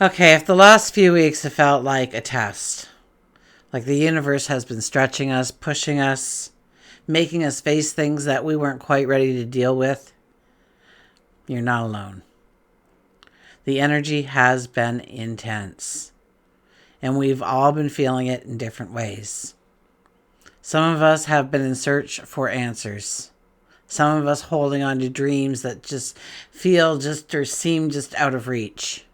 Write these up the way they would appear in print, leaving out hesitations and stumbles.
Okay, if the last few weeks have felt like a test, like the universe has been stretching us, pushing us, making us face things that we weren't quite ready to deal with, you're not alone. The energy has been intense, and we've all been feeling it in different ways. Some of us have been in search for answers. Some of us holding on to dreams that just feel just or seem just out of reach.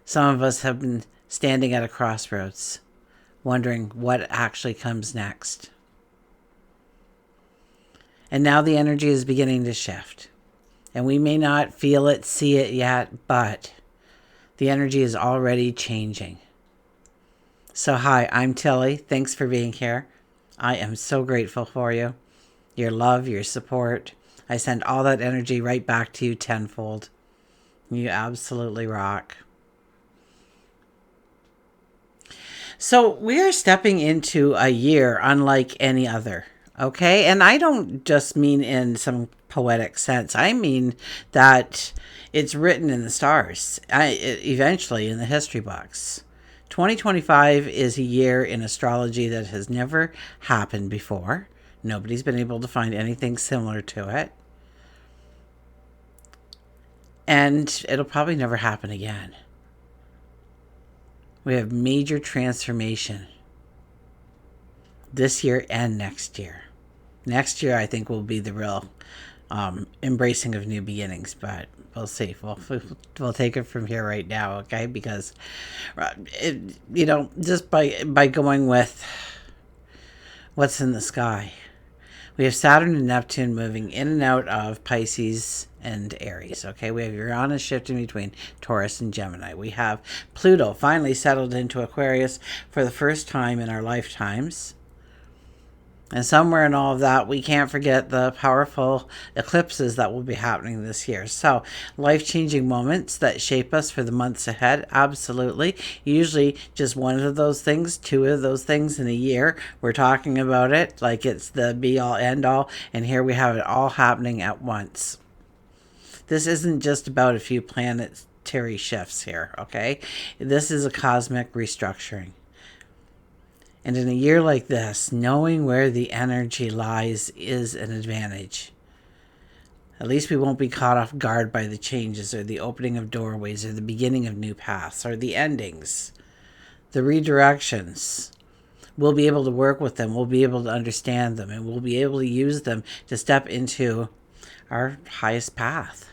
Some of us have been standing at a crossroads, wondering what actually comes next. And now the energy is beginning to shift. And we may not feel it, see it yet, but the energy is already changing. So hi, I'm Tilly. Thanks for being here. I am so grateful for you. Your love, your support. I send all that energy right back to you tenfold. You absolutely rock. So we are stepping into a year unlike any other. Okay. And I don't just mean in some poetic sense. I mean that it's written in the stars, eventually in the history books. 2025 is a year in astrology that has never happened before. Nobody's been able to find anything similar to it. And it'll probably never happen again. We have major transformation this year and next year. Next year, I think, will be the real embracing of new beginnings, but we'll see. We'll take it from here right now, okay? Because, just by going with what's in the sky, we have Saturn and Neptune moving in and out of Pisces and Aries, okay? We have Uranus shifting between Taurus and Gemini. We have Pluto finally settled into Aquarius for the first time in our lifetimes. And somewhere in all of that, we can't forget the powerful eclipses that will be happening this year. So, life-changing moments that shape us for the months ahead, absolutely. Usually just one of those things, two of those things in a year. We're talking about it like it's the be-all, end-all, and here we have it all happening at once. This isn't just about a few planetary shifts here, okay? This is a cosmic restructuring. And in a year like this, knowing where the energy lies is an advantage. At least we won't be caught off guard by the changes or the opening of doorways or the beginning of new paths or the endings, the redirections. We'll be able to work with them. We'll be able to understand them, and we'll be able to use them to step into our highest path,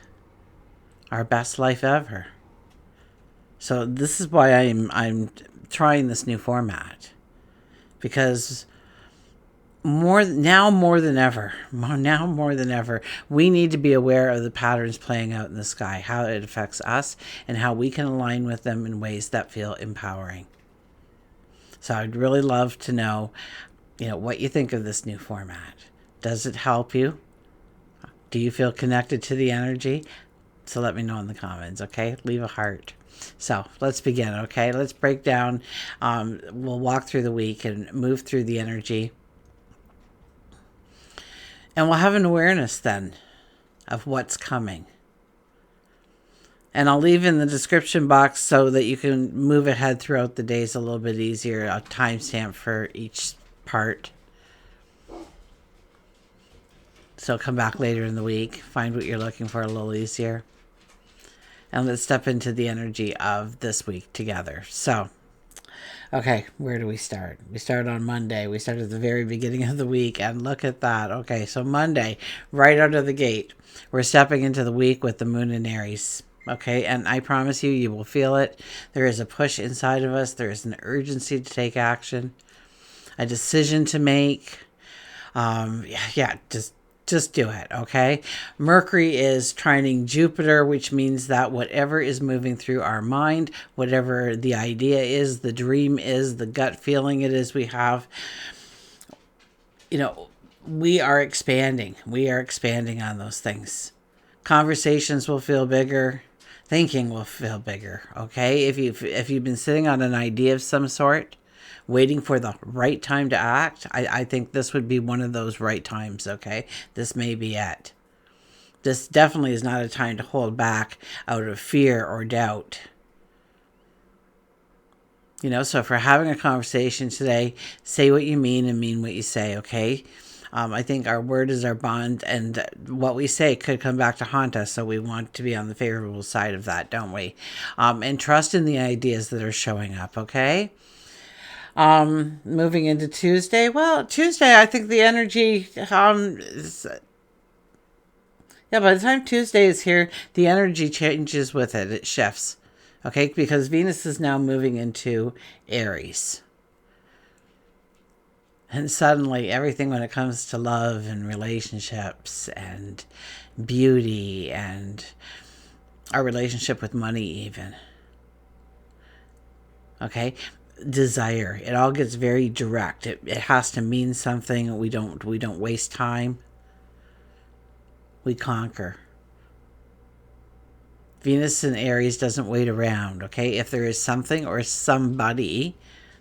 our best life ever. So this is why I'm trying this new format. Because more than ever, we need to be aware of the patterns playing out in the sky, how it affects us, and how we can align with them in ways that feel empowering. So I'd really love to know, what you think of this new format. Does it help you? Do you feel connected to the energy? So let me know in the comments, okay? Leave a heart. So let's begin, okay? Let's break down. We'll walk through the week and move through the energy. And we'll have an awareness then of what's coming. And I'll leave in the description box so that you can move ahead throughout the days a little bit easier, a timestamp for each part. So come back later in the week, find what you're looking for a little easier. And let's step into the energy of this week together. So, okay, where do we start? We start on Monday. We start at the very beginning of the week, and look at that. Okay, so Monday, right out of the gate, we're stepping into the week with the moon in Aries. Okay, and I promise you, you will feel it. There is a push inside of us. There is an urgency to take action, a decision to make. Just do it, okay? Mercury is trining Jupiter, which means that whatever is moving through our mind, whatever the idea is, the dream is, the gut feeling it is we have, we are expanding. We are expanding on those things. Conversations will feel bigger. Thinking will feel bigger, okay? If you've been sitting on an idea of some sort, waiting for the right time to act, I think this would be one of those right times, okay? This may be it. This definitely is not a time to hold back out of fear or doubt. So if we're having a conversation today, say what you mean and mean what you say, okay? I think our word is our bond, and what we say could come back to haunt us, so we want to be on the favorable side of that, don't we? And trust in the ideas that are showing up, okay? Moving into Tuesday. Well, Tuesday, I think the energy, by the time Tuesday is here, the energy changes with it. It shifts, okay? Because Venus is now moving into Aries. And suddenly everything when it comes to love and relationships and beauty and our relationship with money even. Okay? Desire. It all gets very direct. It has to mean something. We don't waste time. We conquer. Venus in Aries doesn't wait around, okay? If there is something or somebody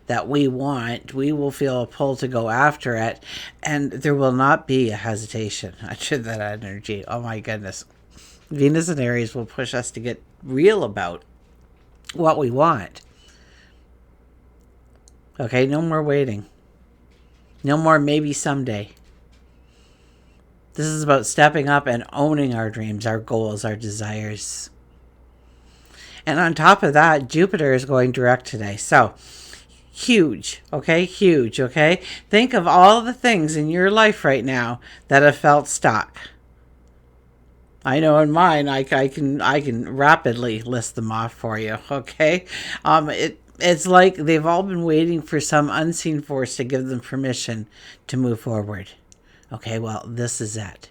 that we want, we will feel a pull to go after it, and there will not be a hesitation. I should that energy. Oh my goodness. Venus in Aries will push us to get real about what we want. Okay, no more waiting. No more maybe someday. This is about stepping up and owning our dreams, our goals, our desires. And on top of that, Jupiter is going direct today. So, huge, okay? Huge, okay? Think of all the things in your life right now that have felt stuck. I know in mine, I can rapidly list them off for you, okay? It's like they've all been waiting for some unseen force to give them permission to move forward. Okay, well, this is it.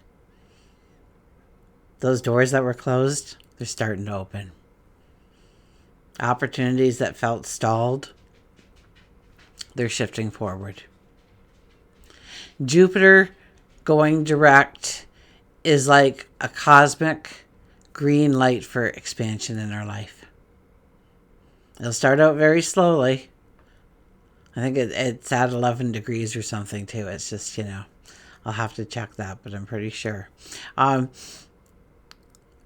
Those doors that were closed, they're starting to open. Opportunities that felt stalled, they're shifting forward. Jupiter going direct is like a cosmic green light for expansion in our life. It'll start out very slowly. I think it's at 11 degrees or something too. It's just, I'll have to check that, but I'm pretty sure. It's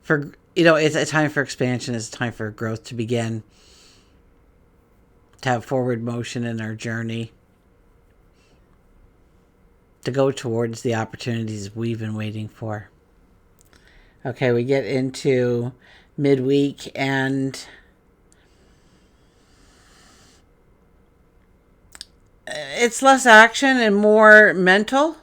a time for expansion. It's a time for growth to begin. To have forward motion in our journey. To go towards the opportunities we've been waiting for. Okay, we get into midweek and it's less action and more mental.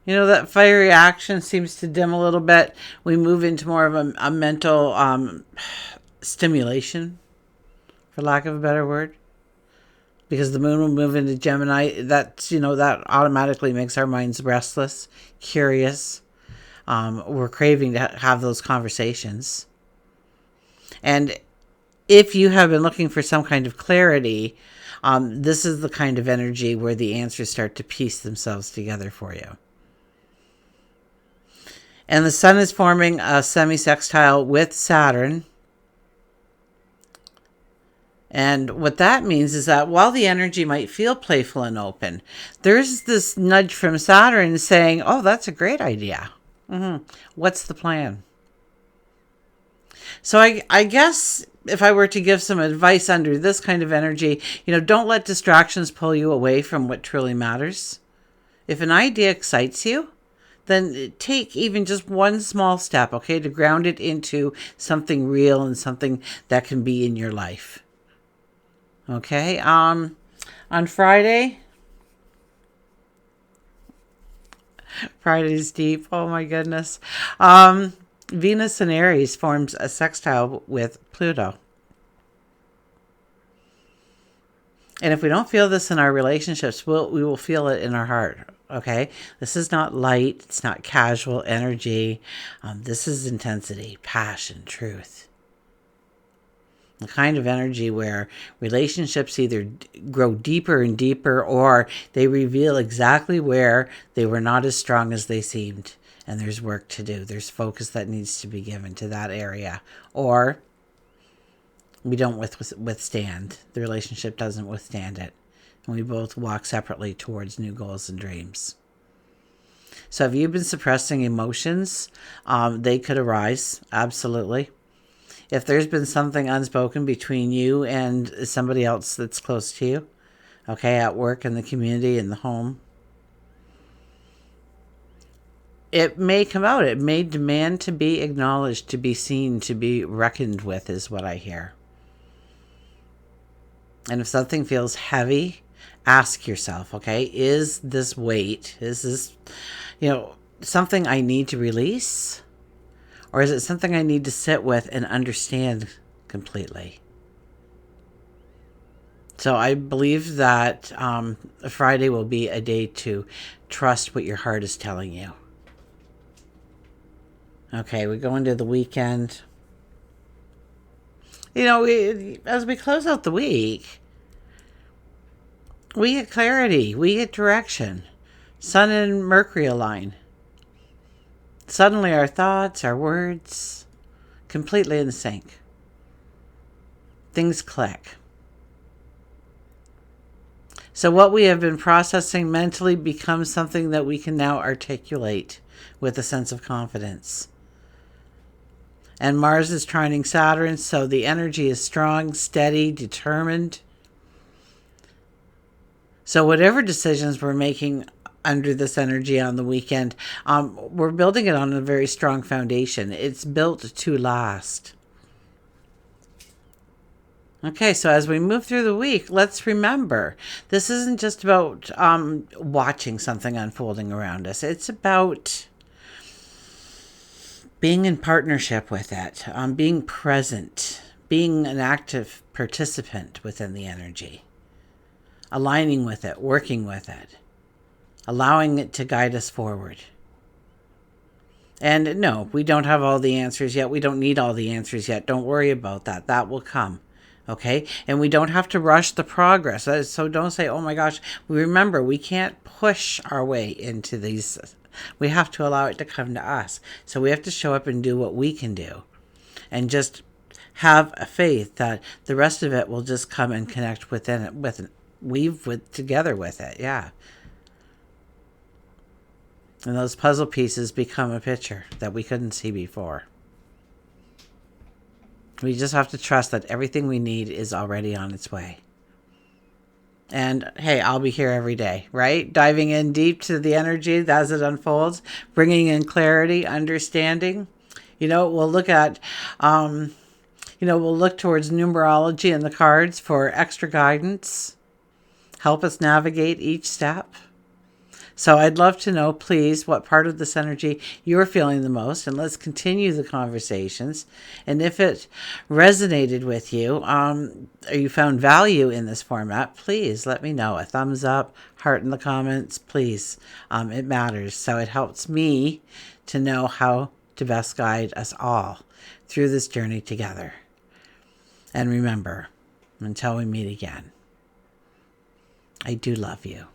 That fiery action seems to dim a little bit. We move into more of a mental stimulation, for lack of a better word. Because the moon will move into Gemini. That automatically makes our minds restless, curious. We're craving to have those conversations. And if you have been looking for some kind of clarity, this is the kind of energy where the answers start to piece themselves together for you. And the sun is forming a semi-sextile with Saturn. And what that means is that while the energy might feel playful and open, there's this nudge from Saturn saying, oh, that's a great idea. What's the plan? So I guess if I were to give some advice under this kind of energy, don't let distractions pull you away from what truly matters. If an idea excites you, then take even just one small step, okay, to ground it into something real and something that can be in your life. Okay, on Friday's deep, oh my goodness. Venus in Aries forms a sextile with Pluto. And if we don't feel this in our relationships, we will feel it in our heart. Okay, this is not light. It's not casual energy. This is intensity, passion, truth. The kind of energy where relationships either grow deeper and deeper, or they reveal exactly where they were not as strong as they seemed. And there's work to do. There's focus that needs to be given to that area. Or we don't withstand. The relationship doesn't withstand it. And we both walk separately towards new goals and dreams. So if you've been suppressing emotions, they could arise. Absolutely. If there's been something unspoken between you and somebody else that's close to you, okay, at work, in the community, in the home, it may come out. It may demand to be acknowledged, to be seen, to be reckoned with, is what I hear. And if something feels heavy, ask yourself, okay, is this weight, is this, something I need to release? Or is it something I need to sit with and understand completely? So I believe that Friday will be a day to trust what your heart is telling you. Okay, we go into the weekend. As we close out the week, we get clarity, we get direction. Sun and Mercury align. Suddenly our thoughts, our words, completely in sync. Things click. So what we have been processing mentally becomes something that we can now articulate with a sense of confidence. And Mars is trining Saturn, so the energy is strong, steady, determined. So whatever decisions we're making under this energy on the weekend, we're building it on a very strong foundation. It's built to last. Okay, so as we move through the week, let's remember, this isn't just about watching something unfolding around us. It's about being in partnership with it, being present, being an active participant within the energy, aligning with it, working with it, allowing it to guide us forward. And no, we don't have all the answers yet. We don't need all the answers yet. Don't worry about that. That will come. Okay? And we don't have to rush the progress. So don't say, oh my gosh, remember, we can't push our way into these. We have to allow it to come to us. So we have to show up and do what we can do. And just have a faith that the rest of it will just come and connect within it, weave together with it. Yeah. And those puzzle pieces become a picture that we couldn't see before. We just have to trust that everything we need is already on its way. And hey, I'll be here every day, right? Diving in deep to the energy as it unfolds, bringing in clarity, understanding. We'll look at, we'll look towards numerology and the cards for extra guidance, help us navigate each step. So I'd love to know, please, what part of this energy you're feeling the most, and let's continue the conversations. And if it resonated with you, or you found value in this format, please let me know. A thumbs up, heart in the comments, please. It matters. So it helps me to know how to best guide us all through this journey together. And remember, until we meet again, I do love you.